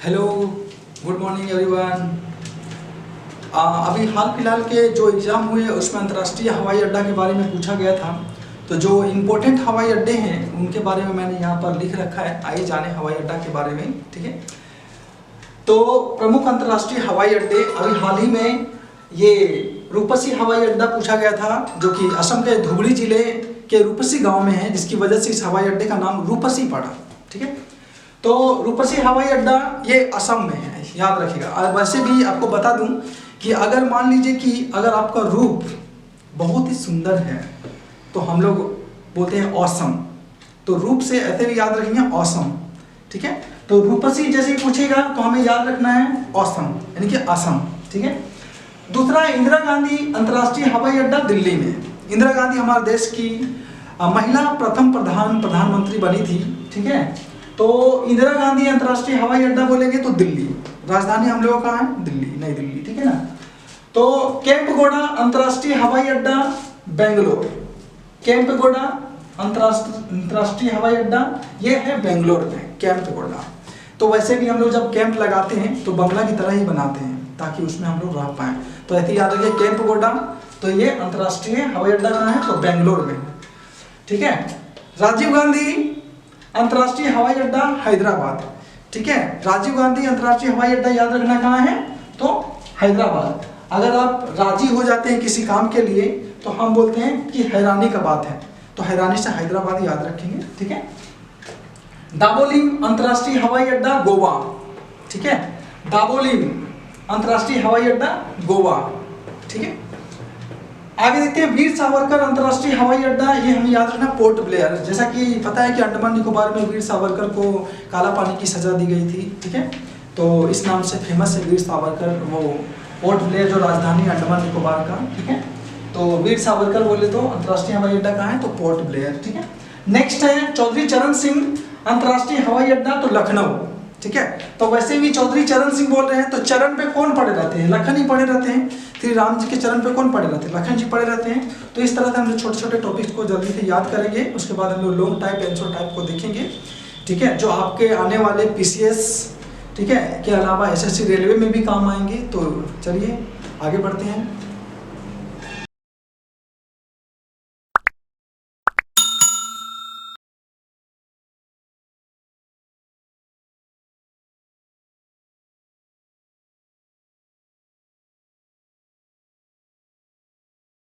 Hello, good morning everyone. अभी हाल फिलहाल के जो एग्ज़ाम हुए उसमें अंतर्राष्ट्रीय हवाई अड्डा के बारे में पूछा गया था। तो जो इम्पोर्टेंट हवाई अड्डे हैं उनके बारे में मैंने यहाँ पर लिख रखा है। आइए जाने हवाई अड्डा के बारे में। ठीक है, तो प्रमुख अंतर्राष्ट्रीय हवाई अड्डे अभी हाल ही में ये रूपसी हवाई अड्डा पूछा गया था, जो कि असम के धुबरी जिले के रूपसी गाँव में है, जिसकी वजह से इस हवाई अड्डे का नाम रूपसी पड़ा। ठीक है, तो रूपसी हवाई अड्डा ये असम में है, याद रखिएगा। और वैसे भी आपको बता दूं कि अगर मान लीजिए कि अगर आपका रूप बहुत ही सुंदर है तो हम लोग बोलते हैं ऑसम। तो रूप से ऐसे भी याद रखेंगे ऑसम। ठीक है, तो रूपसी जैसे ही पूछेगा तो हमें याद रखना है ऑसम, यानी कि असम। ठीक है, दूसरा है इंदिरा गांधी अंतर्राष्ट्रीय हवाई अड्डा दिल्ली में। इंदिरा गांधी हमारे देश की महिला प्रथम प्रधानमंत्री बनी थी। ठीक है, तो इंदिरा गांधी अंतर्राष्ट्रीय हवाई अड्डा बोलेंगे तो दिल्ली, राजधानी हम लोगों का है दिल्ली, नई दिल्ली। ठीक है ना। तो केम्पगोड़ा अंतर्राष्ट्रीय हवाई अड्डा बेंगलोर, केम्पगोड़ा अंतर्राष्ट्रीय हवाई अड्डा ये है बेंगलोर में, केम्पगोड़ा। तो वैसे भी हम लोग जब कैंप लगाते हैं तो बंगला की तरह ही बनाते हैं ताकि उसमें हम लोग रह पाए। तो ऐसे याद रखिए केम्पगोड़ा, तो ये अंतर्राष्ट्रीय हवाई अड्डा कहाँ है, तो बेंगलोर में। ठीक है, राजीव गांधी अंतर्राष्ट्रीय हवाई अड्डा हैदराबाद। ठीक है, राजीव गांधी अंतर्राष्ट्रीय हवाई अड्डा याद रखना कहाँ है, तो हैदराबाद। अगर आप राजी हो जाते हैं किसी काम के लिए तो हम बोलते हैं कि हैरानी का बात है, तो हैरानी से हैदराबाद याद रखेंगे। ठीक है, दाबोलिम अंतर्राष्ट्रीय हवाई अड्डा गोवा। ठीक है, दाबोलिम अंतर्राष्ट्रीय हवाई अड्डा गोवा। ठीक है, आगे देखते हैं वीर सावरकर अंतर्राष्ट्रीय हवाई अड्डा, ये हमें याद रखना पोर्ट ब्लेयर। जैसा कि पता है कि अंडमान निकोबार में वीर सावरकर को काला पानी की सजा दी गई थी। ठीक है, तो इस नाम से फेमस है वीर सावरकर। वो पोर्ट ब्लेयर जो राजधानी अंडमान निकोबार का। ठीक है, तो वीर सावरकर बोले तो अंतर्राष्ट्रीय हवाई अड्डा कहाँ है, तो पोर्ट ब्लेयर। ठीक है, नेक्स्ट है चौधरी चरण सिंह अंतर्राष्ट्रीय हवाई अड्डा, तो लखनऊ। ठीक है, तो वैसे भी चौधरी चरण सिंह बोल रहे हैं तो चरण पे कौन पड़े रहते हैं, लखन ही पड़े रहते हैं। श्री राम जी के चरण पे कौन पड़े रहते हैं, लखन जी पड़े रहते हैं। तो इस तरह से हम लोग छोटे छोटे टॉपिक्स को जल्दी से याद करेंगे, उसके बाद हम लोग लॉन्ग टाइप आंसर टाइप को देखेंगे। ठीक है, जो आपके आने वाले पीसीएस ठीक है के अलावा एसएससी रेलवे में भी काम आएंगे। तो चलिए आगे बढ़ते हैं।